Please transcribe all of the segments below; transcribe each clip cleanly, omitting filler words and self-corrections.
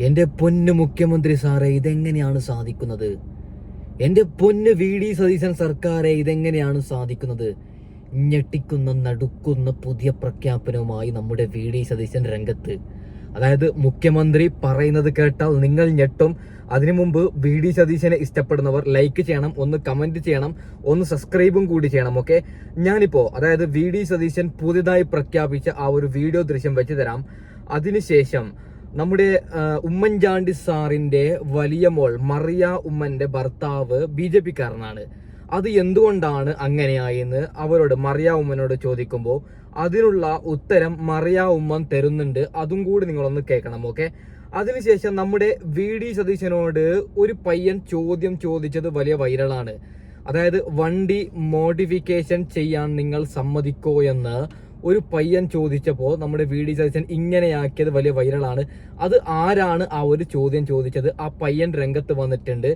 എൻ്റെ പൊന്നു മുഖ്യമന്ത്രി സാറേ, ഇതെങ്ങനെയാണ് സാധിക്കുന്നത്? എൻ്റെ പൊന്നു VD സതീശൻ സർക്കാരെ, ഇതെങ്ങനെയാണ് സാധിക്കുന്നത്? ഞെട്ടിക്കുന്ന നടുക്കുന്ന പുതിയ പ്രഖ്യാപനവുമായി നമ്മുടെ VD സതീശൻ രംഗത്ത്. അതായത് മുഖ്യമന്ത്രി പറയുന്നത് കേട്ടാൽ നിങ്ങൾ ഞെട്ടും. അതിനു മുമ്പ് VD സതീശനെ ഇഷ്ടപ്പെടുന്നവർ ലൈക്ക് ചെയ്യണം, ഒന്ന് കമന്റ് ചെയ്യണം, ഒന്ന് സബ്സ്ക്രൈബും കൂടി ചെയ്യണം. ഓക്കെ, ഞാനിപ്പോ അതായത് VD സതീശൻ പുതിയതായി പ്രഖ്യാപിച്ച ആ ഒരു വീഡിയോ ദൃശ്യം വെച്ച് തരാം. അതിനുശേഷം നമ്മുടെ ഉമ്മൻചാണ്ടി സാറിന്റെ വലിയ മോൾ മറിയ ഉമ്മന്റെ ഭർത്താവ് BJP കാരനാണ്. അത് എന്തുകൊണ്ടാണ് അങ്ങനെയായെന്ന് അവരോട് മറിയ ഉമ്മനോട് ചോദിക്കുമ്പോൾ അതിനുള്ള ഉത്തരം മറിയ ഉമ്മൻ തരുന്നുണ്ട്. അതും കൂടി നിങ്ങളൊന്ന് കേൾക്കണം. ഓക്കെ, അതിനുശേഷം നമ്മുടെ VD സതീശനോട് ഒരു പയ്യൻ ചോദ്യം ചോദിച്ചത് വലിയ വൈറലാണ്. അതായത് വണ്ടി മോഡിഫിക്കേഷൻ ചെയ്യാൻ നിങ്ങൾ സമ്മതിക്കോ എന്ന് ഒരു പയ്യൻ ചോദിച്ചപ്പോൾ നമ്മുടെ VD സതീശൻ ഇങ്ങനെയാക്കിയത് വലിയ വൈറലാണ്. അത് ആരാണ് ആ ഒരു ചോദ്യം ചോദിച്ചത്? ആ പയ്യൻ രംഗത്ത് വന്നിട്ടുണ്ട്.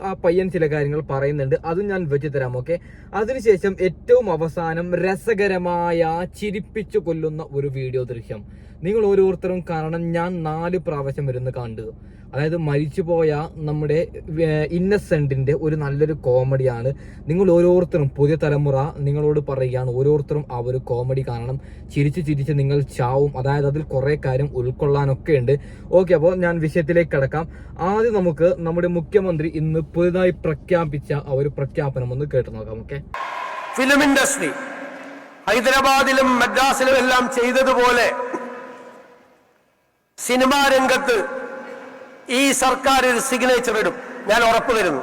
ആ പയ്യൻ ചില കാര്യങ്ങൾ പറയുന്നുണ്ട്, അതും ഞാൻ വെച്ച് തരാം. ഓക്കെ, അതിനുശേഷം ഏറ്റവും അവസാനം രസകരമായ ചിരിപ്പിച്ചു കൊല്ലുന്ന ഒരു വീഡിയോ ദൃശ്യം നിങ്ങൾ ഓരോരുത്തരും കാണണം. ഞാൻ 4 പ്രാവശ്യം ഇരുന്ന് കണ്ടു. അതായത് മരിച്ചുപോയ നമ്മുടെ ഇന്നസെന്റിന്റെ ഒരു നല്ലൊരു കോമഡിയാണ്. നിങ്ങൾ ഓരോരുത്തരും, പുതിയ തലമുറ നിങ്ങളോട് പറയുകയാണ്, ഓരോരുത്തരും ആ ഒരു കോമഡി കാണണം. ചിരിച്ച് നിങ്ങൾ ചാവും. അതായത് അതിൽ കുറെ കാര്യം ഉൾക്കൊള്ളാനൊക്കെ ഉണ്ട്. ഓക്കെ, അപ്പോൾ ഞാൻ വിഷയത്തിലേക്ക് കടക്കാം. ആദ്യം നമുക്ക് നമ്മുടെ മുഖ്യമന്ത്രി ഇന്ന് പുതുതായി പ്രഖ്യാപിച്ച ആ ഒരു പ്രഖ്യാപനം ഒന്ന് കേട്ടു നോക്കാം. ഓക്കെ, ഫിലിം ഇൻഡസ്ട്രി ഹൈദരാബാദിലും മദ്രാസിലും എല്ലാം ചെയ്തതുപോലെ സിനിമാ രംഗത്ത് ഈ സർക്കാർ ഒരു സിഗ്നേച്ചർ ഇടും. ഞാൻ ഉറപ്പു തരുന്നു,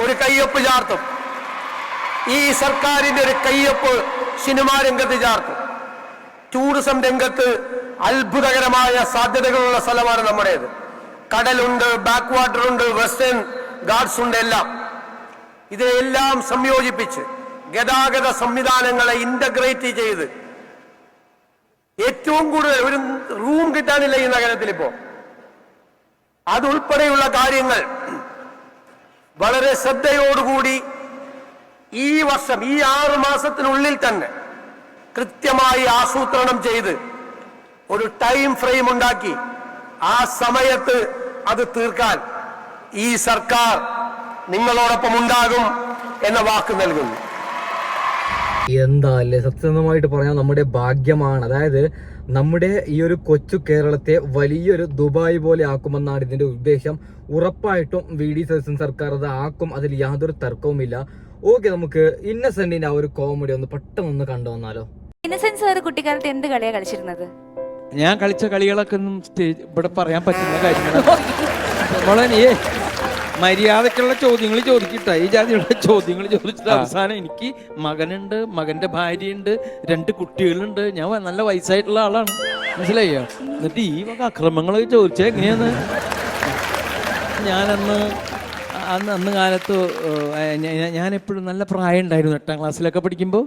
ഒരു കയ്യൊപ്പ് ചാർത്തും. ഈ സർക്കാരിന്റെ ഒരു കയ്യൊപ്പ് സിനിമാ രംഗത്ത് ചാർത്തും. ടൂറിസം രംഗത്ത് അത്ഭുതകരമായ സാധ്യതകളുള്ള സ്ഥലമാണ് നമ്മുടേത്. കടലുണ്ട്, ബാക്ക് വാട്ടർ ഉണ്ട്, വെസ്റ്റേൺ ഗാർഡ്സ് ഉണ്ട്, എല്ലാം. ഇതിനെല്ലാം സംയോജിപ്പിച്ച് ഗതാഗത സംവിധാനങ്ങളെ ഇന്റഗ്രേറ്റ് ചെയ്ത് ഏറ്റവും കൂടുതൽ ഒരു റൂം കിട്ടാനില്ല ഈ നഗരത്തിൽ ഇപ്പോ. അതുൾപ്പെടെയുള്ള കാര്യങ്ങൾ വളരെ ശ്രദ്ധയോടുകൂടി ഈ വർഷം, ഈ 6 മാസത്തിനുള്ളിൽ തന്നെ കൃത്യമായി ആസൂത്രണം ചെയ്ത് ഒരു ടൈം ഫ്രെയിം ഉണ്ടാക്കി ആ സമയത്ത് അത് തീർക്കാൻ ഈ സർക്കാർ നിങ്ങളോടൊപ്പം ഉണ്ടാകും എന്ന വാക്ക് നൽകുന്നു. എന്താ അല്ലേ, സത്യസന്ധമായിട്ട് പറഞ്ഞാൽ നമ്മുടെ ഭാഗ്യമാണ്. അതായത് നമ്മുടെ ഈ ഒരു കൊച്ചു കേരളത്തെ വലിയൊരു ദുബായ് പോലെ ആക്കുമെന്നാണ് ഇതിന്റെ ഉദ്ദേശം. ഉറപ്പായിട്ടും VD സതീശൻ സർക്കാർ അത് ആക്കും, അതിൽ യാതൊരു തർക്കവുമില്ല. ഓക്കെ, നമുക്ക് ഇന്നസെന്റിന്റെ ആ ഒരു കോമഡി ഒന്ന് പെട്ടെന്ന് കണ്ടു വന്നാലോ. ഇന്നസെന്റ് സാർ കുട്ടിക്കാലത്ത് എന്ത് കളിയാ കളിച്ചിരുന്നത്? ഞാൻ കളിച്ച കളികളൊക്കെ ഒന്നും ഇവിടെ പറയാൻ പറ്റുന്ന കാര്യങ്ങളാണ്. നമ്മളെ മര്യാദക്കുള്ള ചോദ്യങ്ങൾ ചോദിക്കട്ടെ. ഈ ജാതിയുള്ള ചോദ്യങ്ങൾ ചോദിച്ചിട്ട് അവസാനം എനിക്ക് മകനുണ്ട്, മകന്റെ ഭാര്യയുണ്ട്, 2 കുട്ടികളുണ്ട്, ഞാൻ നല്ല വയസ്സായിട്ടുള്ള ആളാണ്, മനസ്സിലായോ? എന്നിട്ട് ഈ വക അക്രമങ്ങളൊക്കെ ചോദിച്ചാൽ എങ്ങനെയാന്ന്? അന്ന് കാലത്ത് ഞാൻ എപ്പോഴും നല്ല പ്രായം ഉണ്ടായിരുന്നു. 8ാം ക്ലാസ്സിലൊക്കെ പഠിക്കുമ്പോൾ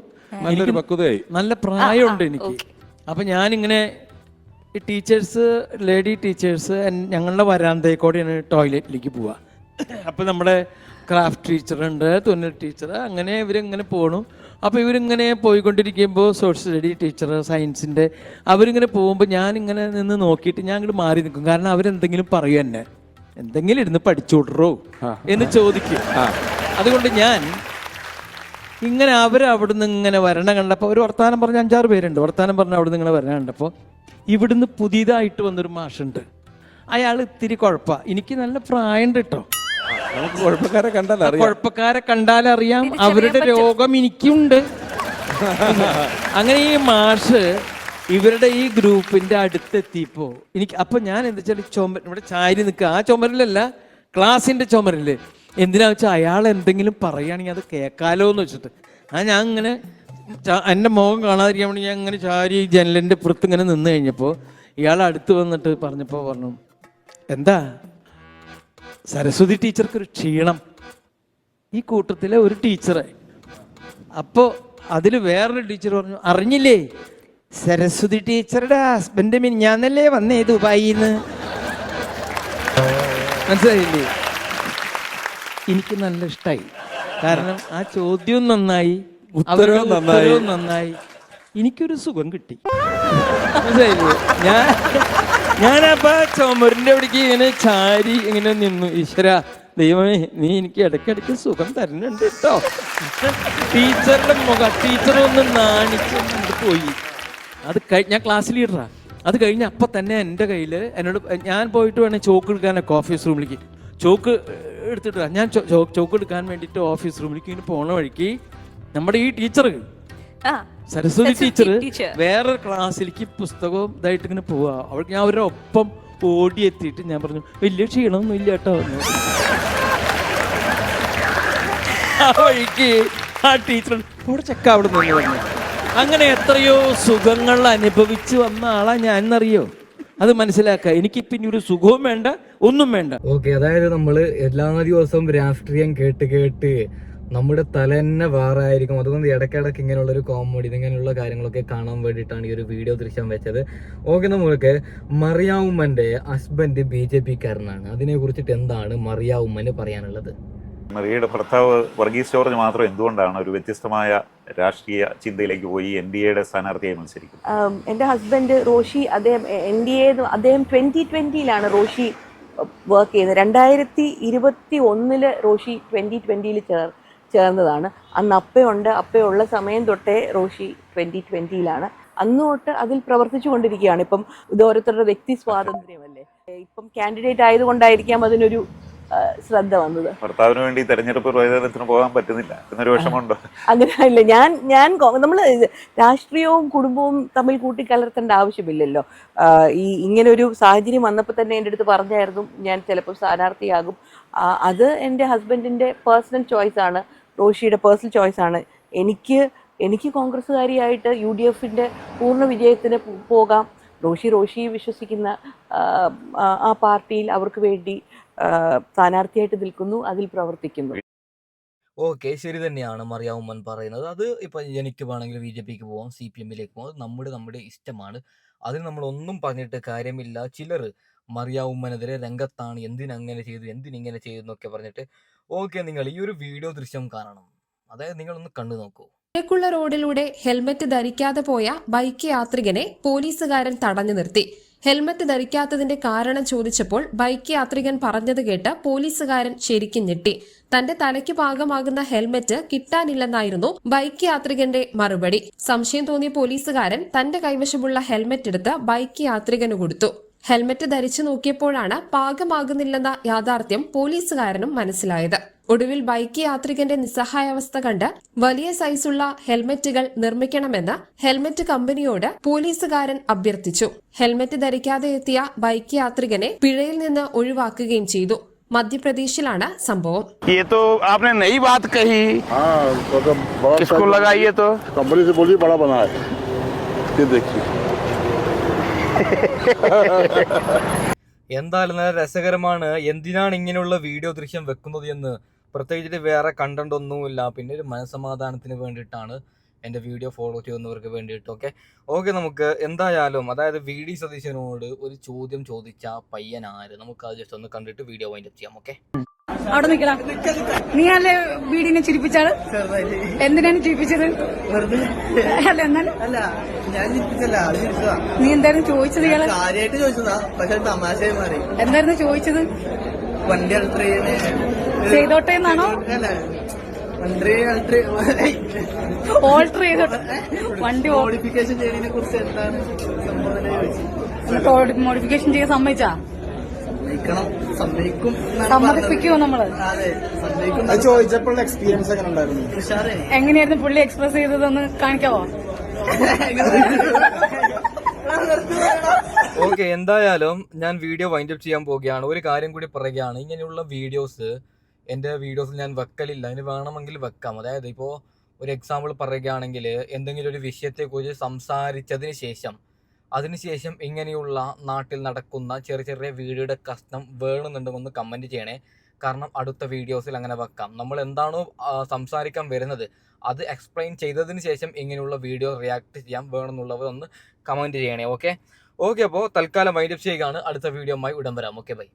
നല്ല പ്രായമുണ്ട് എനിക്ക്. അപ്പൊ ഞാനിങ്ങനെ ടീച്ചേഴ്സ്, ലേഡി ടീച്ചേഴ്സ് ഞങ്ങളുടെ വരാന്തേക്കൂടെയാണ് ടോയ്ലറ്റിലേക്ക് പോവുക. അപ്പം നമ്മുടെ ക്രാഫ്റ്റ് ടീച്ചറുണ്ട്, തുന്നൽ ടീച്ചർ, അങ്ങനെ ഇവരിങ്ങനെ പോണു. അപ്പോൾ ഇവരിങ്ങനെ പോയിക്കൊണ്ടിരിക്കുമ്പോൾ സോഷ്യൽ സ്റ്റഡി ടീച്ചർ, സയൻസിൻ്റെ, അവരിങ്ങനെ പോകുമ്പോൾ ഞാനിങ്ങനെ നിന്ന് നോക്കിയിട്ട് ഞാൻ ഇങ്ങോട്ട് മാറി നിൽക്കും. കാരണം അവരെന്തെങ്കിലും പറയും, എന്നെ എന്തെങ്കിലും ഇരുന്ന് പഠിച്ചുവിടറോ എന്ന് ചോദിക്കും. അതുകൊണ്ട് ഞാൻ ഇങ്ങനെ അവരവിടുന്ന് ഇങ്ങനെ വരണം കണ്ടപ്പോൾ, ഒരു വർത്താനം പറഞ്ഞ 5-6 പേരുണ്ട്, വർത്താനം പറഞ്ഞ് അവിടുന്ന് ഇങ്ങനെ വരണം കണ്ടപ്പോൾ ഇവിടുന്ന് പുതിയതായിട്ട് വന്നൊരു മാഷുണ്ട്. അയാൾ ഇത്തിരി കുഴപ്പമാണ്. എനിക്ക് നല്ല പ്രായമുണ്ട് കേട്ടോ. കുഴപ്പക്കാരെ കണ്ടാലറിയാം അവരുടെ രോഗം എനിക്കുണ്ട്. അങ്ങനെ ഈ മാഷ് ഇവരുടെ ഈ ഗ്രൂപ്പിന്റെ അടുത്തെത്തിയപ്പോ അപ്പൊ ഞാൻ എന്താ വെച്ചാൽ ഇവിടെ ചാരി നിൽക്കുക. ആ ചുമരിലല്ല, ക്ലാസിന്റെ ചുമരില്. എന്തിനാ വെച്ചാൽ അയാൾ എന്തെങ്കിലും പറയുകയാണെങ്കിൽ അത് കേൾക്കാലോ എന്ന് വെച്ചിട്ട് ഞാൻ ഇങ്ങനെ എൻ്റെ മുഖം കാണാതിരിക്കാൻ വേണ്ടി ഞാൻ ഇങ്ങനെ ചാരി ജനലിന്റെ പുറത്ത് ഇങ്ങനെ നിന്ന് കഴിഞ്ഞപ്പോൾ ഇയാൾ അടുത്ത് വന്നിട്ട് പറഞ്ഞു, എന്താ സരസ്വതി ടീച്ചർക്ക് ഒരു ക്ഷീണം, ഈ കൂട്ടത്തിലെ ഒരു ടീച്ചറെ. അപ്പോൾ അതിൽ വേറൊരു ടീച്ചർ പറഞ്ഞു, അറിഞ്ഞില്ലേ സരസ്വതി ടീച്ചറുടെ ഹസ്ബൻഡ് മിനിഞ്ഞാന്നല്ലേ വന്നേ ദുബായിന്ന്, മനസ്സിലായില്ലേ? എനിക്ക് നല്ല ഇഷ്ടമായി. കാരണം ആ ചോദ്യവും നന്നായി, ഉത്തരവും നന്നായി, എനിക്കൊരു സുഖം കിട്ടി, മനസ്സിലായില്ലേ? ഞാനപ്പോ ചുമരിന്റെ അവിടേക്ക് ഇങ്ങനെ ചാരി ഇങ്ങനെ നിന്നു. ഈശ്വര ദൈവമേ, നീ എനിക്ക് ഇടയ്ക്കിടയ്ക്ക് സുഖം തരുന്നുണ്ട് കേട്ടോ. ടീച്ചറുടെ മുഖം, ടീച്ചർ ഒന്ന് നാണിച്ച് പോയി. അത് ഞാൻ ക്ലാസ് ലീഡറാ. അത് കഴിഞ്ഞ് അപ്പം തന്നെ എൻ്റെ കയ്യിൽ എന്നോട്, ഞാൻ പോയിട്ട് വേണേൽ ചോക്ക് എടുക്കാനൊക്കെ ഓഫീസ് റൂമിലേക്ക് ചോക്ക് എടുത്തിട്ട് ഞാൻ ചോക്ക് എടുക്കാൻ വേണ്ടിയിട്ട് ഓഫീസ് റൂമിലേക്ക് ഇങ്ങനെ പോണ വഴിക്ക് നമ്മുടെ ഈ ടീച്ചർ സരസ്വതി ടീച്ചർ വേറൊരു ക്ലാസ്സിലേക്ക് പുസ്തകവും ഇതായിട്ട് ഇങ്ങനെ പോവാ. അവൾക്ക് ഞാൻ അവരുടെ ഒപ്പം ഓടിയെത്തിയിട്ട് ഞാൻ പറഞ്ഞു, വലിയ ക്ഷീണമൊന്നും ഇല്ല കേട്ടോ. ആ വഴിക്ക് ആ ടീച്ചർ ഇവിടെ ചെക്ക അവിടെ നിന്ന് പറഞ്ഞു. അങ്ങനെ എത്രയോ സുഖങ്ങൾ അനുഭവിച്ചു വന്ന ആളാ ഞാൻ എന്നറിയോ. അത് മനസ്സിലാക്കുക. എനിക്ക് പിന്നെ ഒരു സുഖവും വേണ്ട, ഒന്നും വേണ്ട. ഓക്കെ, അതായത് നമ്മള് എല്ലാ ദിവസവും രാഷ്ട്രീയം കേട്ട് കേട്ട് നമ്മുടെ തല തന്നെ വേറെ ആയിരിക്കും. അതുകൊണ്ട് ഇടയ്ക്കിടയ്ക്ക് ഇങ്ങനെയുള്ള ഒരു കോമഡി, ഇങ്ങനെയുള്ള കാര്യങ്ങളൊക്കെ കാണാൻ വേണ്ടിയിട്ടാണ് ഈ ഒരു വീഡിയോ ദൃശ്യം വെച്ചത്. ഓക്കെ, നമ്മൾക്ക് മറിയ ഉമ്മന്റെ ഹസ്ബൻഡ് BJP കാരനാണ്. അതിനെ കുറിച്ചിട്ട് എന്താണ് മറിയ ഉമ്മന് പറയാനുള്ളത്? മറിയയുടെ ഭർത്താവ് വർഗീസ് ജോർജ് മാത്രം എന്തുകൊണ്ടാണ് ഒരു വ്യത്യസ്തമായ രാഷ്ട്രീയ ചിന്തയിലേക്ക് പോയി NDAയുടെ സ്ഥാനാർത്ഥിയായി മത്സരിക്കുന്നത്? എൻ്റെ ഹസ്ബൻഡ് റോഷി, അദ്ദേഹം NDA, അദ്ദേഹം 2020 റോഷി വർക്ക് ചെയ്തത്. 2021 റോഷി 2020 ചേർന്നതാണ്. അന്ന് അപ്പയുള്ള സമയം തൊട്ടേ റോഷി 2020 അന്ന് തൊട്ട് അതിൽ പ്രവർത്തിച്ചു കൊണ്ടിരിക്കുകയാണ്. ഇപ്പം ഇത് ഓരോരുത്തരുടെ വ്യക്തി സ്വാതന്ത്ര്യമല്ലേ. ഇപ്പം കാൻഡിഡേറ്റ് ആയതുകൊണ്ടായിരിക്കാം അതിനൊരു ശ്രദ്ധ വന്നത്. ഭർത്താവിന് വേണ്ടി തെരഞ്ഞെടുപ്പ് പ്രചാരണത്തിന് പോകാൻ പറ്റുന്നില്ല എന്നൊരു വിഷമമുണ്ടോ? അങ്ങനെയല്ല, നമ്മൾ രാഷ്ട്രീയവും കുടുംബവും തമ്മിൽ കൂട്ടിക്കലർത്തേണ്ട ആവശ്യമില്ലല്ലോ. ഇങ്ങനെ ഒരു സാഹചര്യം വന്നപ്പോൾ തന്നെ എൻ്റെ അടുത്ത് പറഞ്ഞായിരുന്നു ഞാൻ ചിലപ്പോൾ സ്ഥാനാർത്ഥിയാകും. അത് എൻ്റെ ഹസ്ബൻഡിൻ്റെ പേഴ്സണൽ ചോയ്സാണ്, റോഷിയുടെ പേഴ്സണൽ ചോയ്സാണ്. എനിക്ക് കോൺഗ്രസ്സുകാരിയായിട്ട് UDFന്റെ പൂർണ്ണ വിജയത്തിന് പോകാം. റോഷി വിശ്വസിക്കുന്ന ആ പാർട്ടിയിൽ അവർക്ക് വേണ്ടി സ്ഥാനാർത്ഥിയായിട്ട് നിൽക്കുന്നു, അതിൽ പ്രവർത്തിക്കുന്നു. ഓക്കെ, ശരി തന്നെയാണ് മറിയ ഉമ്മൻ പറയുന്നത്. അത് ഇപ്പം എനിക്ക് വേണമെങ്കിൽ BJPക്ക് പോകാം, CPMലേക്ക് പോകാം, നമ്മുടെ ഇഷ്ടമാണ്. അതിന് നമ്മളൊന്നും പറഞ്ഞിട്ട് കാര്യമില്ല. ചിലർ മറിയ ഉമ്മനെതിരെ രംഗത്താണ്, എന്തിനങ്ങനെ ചെയ്തു, എന്തിനിങ്ങനെ ചെയ്തു എന്നൊക്കെ പറഞ്ഞിട്ട്. ഓക്കെ, നിങ്ങൾ ഈ ഒരു വീഡിയോ ദൃശ്യം കാണണം. അതായത് നിങ്ങളൊന്ന് കണ്ടു നോക്കൂ. ുള്ള റോഡിലൂടെ ഹെൽമറ്റ് ധരിക്കാതെ പോയ ബൈക്ക് യാത്രികനെ പോലീസുകാരൻ തടഞ്ഞു നിർത്തി. ഹെൽമറ്റ് ധരിക്കാത്തതിന്റെ കാരണം ചോദിച്ചപ്പോൾ ബൈക്ക് യാത്രികൻ പറഞ്ഞത് കേട്ട് പോലീസുകാരൻ ശരിക്കും ഞെട്ടി. തന്റെ തലയ്ക്ക് പാകമാകുന്ന ഹെൽമറ്റ് കിട്ടാനില്ലെന്നായിരുന്നു ബൈക്ക് യാത്രികന്റെ മറുപടി. സംശയം തോന്നിയ പോലീസുകാരൻ തന്റെ കൈവശമുള്ള ഹെൽമറ്റ് എടുത്ത് ബൈക്ക് യാത്രികന് കൊടുത്തു. ഹെൽമറ്റ് ധരിച്ചു നോക്കിയപ്പോഴാണ് പാകമാകുന്നില്ലെന്ന യാഥാർത്ഥ്യം പോലീസുകാരനും മനസ്സിലായത്. ഒടുവിൽ ബൈക്ക് യാത്രികന്റെ നിസ്സഹായാവസ്ഥ കണ്ട് വലിയ സൈസുള്ള ഹെൽമറ്റുകൾ നിർമ്മിക്കണമെന്ന് ഹെൽമറ്റ് കമ്പനിയോട് പോലീസുകാരൻ അഭ്യർത്ഥിച്ചു. ഹെൽമറ്റ് ധരിക്കാതെ എത്തിയ ബൈക്ക് യാത്രികനെ പിഴയിൽ നിന്ന് ഒഴിവാക്കുകയും ചെയ്തു. മധ്യപ്രദേശിലാണ് സംഭവം. എന്തായാലും നല്ല രസകരമാണ്. എന്തിനാണ് ഇങ്ങനെയുള്ള വീഡിയോ ദൃശ്യം വെക്കുന്നത് എന്ന് പ്രത്യേകിച്ചിട്ട് വേറെ കണ്ടന്റ് ഒന്നുമില്ല. പിന്നെ ഒരു മനസ്സമാധാനത്തിന് വേണ്ടിയിട്ടാണ് എൻ്റെ വീഡിയോ ഫോളോ ചെയ്യുന്നവർക്ക് വേണ്ടിയിട്ടൊക്കെ. ഓക്കെ, നമുക്ക് എന്തായാലും അതായത് VD സതീശനോട് ഒരു ചോദ്യം ചോദിച്ച പയ്യൻ ആര്, നമുക്ക് അത് ജസ്റ്റ് ഒന്ന് കണ്ടിട്ട് വീഡിയോ വൈൻഡപ്പ് ചെയ്യാം. ഓക്കെ, അവിടെ നിൽക്കണം. നീ അല്ലേ വീടിനെ ചിരിപ്പിച്ചാള്? എന്തിനാണ് ചിരിപ്പിച്ചത്? അല്ല എന്നാലും നീ എന്തായിരുന്നു ചോദിച്ചത്? ഇയാള് കാര്യമായിട്ട് ചോദിച്ചതാ, പക്ഷെ തമാശയായി മാറി. എന്തായിരുന്നു ചോദിച്ചത്? വണ്ടി അൾട്ടർ ചെയ്തോട്ടെ എന്നാണോ? ഓൾട്ടർ ചെയ്തോട്ടെ, വണ്ടി മോഡിഫിക്കേഷൻ ചെയ്യുന്നതിനെ കുറിച്ച് എന്താണ് സംഭവം? മോഡിഫിക്കേഷൻ ചെയ്യാൻ സമ്മതിച്ചാ? സമ്മതിക്കുമോ നമ്മള്? അതെ, സമ്മതിക്കും. ചോദിച്ചപ്പോൾ എക്സ്പീരിയൻസ് എങ്ങനെ ഉണ്ടായിരുന്നു? എങ്ങനെയായിരുന്നു പുള്ളി എക്സ്പ്രസ് ചെയ്തതെന്ന് കാണിക്കാവോ? ഓക്കെ, എന്തായാലും ഞാൻ വീഡിയോ വൈൻഡപ്പ് ചെയ്യാൻ പോവുകയാണ്. ഒരു കാര്യം കൂടി പറയുകയാണ്, ഇങ്ങനെയുള്ള വീഡിയോസ് എൻ്റെ വീഡിയോസിൽ ഞാൻ വെക്കലില്ല. അതിന് വേണമെങ്കിൽ വെക്കാം. അതായത് ഇപ്പോൾ ഒരു എക്സാമ്പിൾ പറയുകയാണെങ്കിൽ എന്തെങ്കിലും ഒരു വിഷയത്തെക്കുറിച്ച് സംസാരിച്ചതിന് ശേഷം അതിനുശേഷം ഇങ്ങനെയുള്ള നാട്ടിൽ നടക്കുന്ന ചെറിയ ചെറിയ വീഡിയോയുടെ കഷ്ണം വേണമെന്നുണ്ടെന്ന് കമൻറ്റ് ചെയ്യണേ. കാരണം അടുത്ത വീഡിയോസിൽ അങ്ങനെ വെക്കാം. നമ്മൾ എന്താണോ സംസാരിക്കാൻ വരുന്നത് അത് എക്സ്പ്ലെയിൻ ചെയ്തതിന് ശേഷം ഇങ്ങനെയുള്ള വീഡിയോ റിയാക്ട് ചെയ്യാൻ വേണമെന്നുള്ളവർ ഒന്ന് കമൻറ്റ് ചെയ്യണേ. ഓക്കെ, അപ്പോൾ തൽക്കാലം വൈൻഡപ്പ് ചെയ്യുകയാണ്. അടുത്ത വീഡിയോയുമായി ഉടൻ വരാം. Okay, by.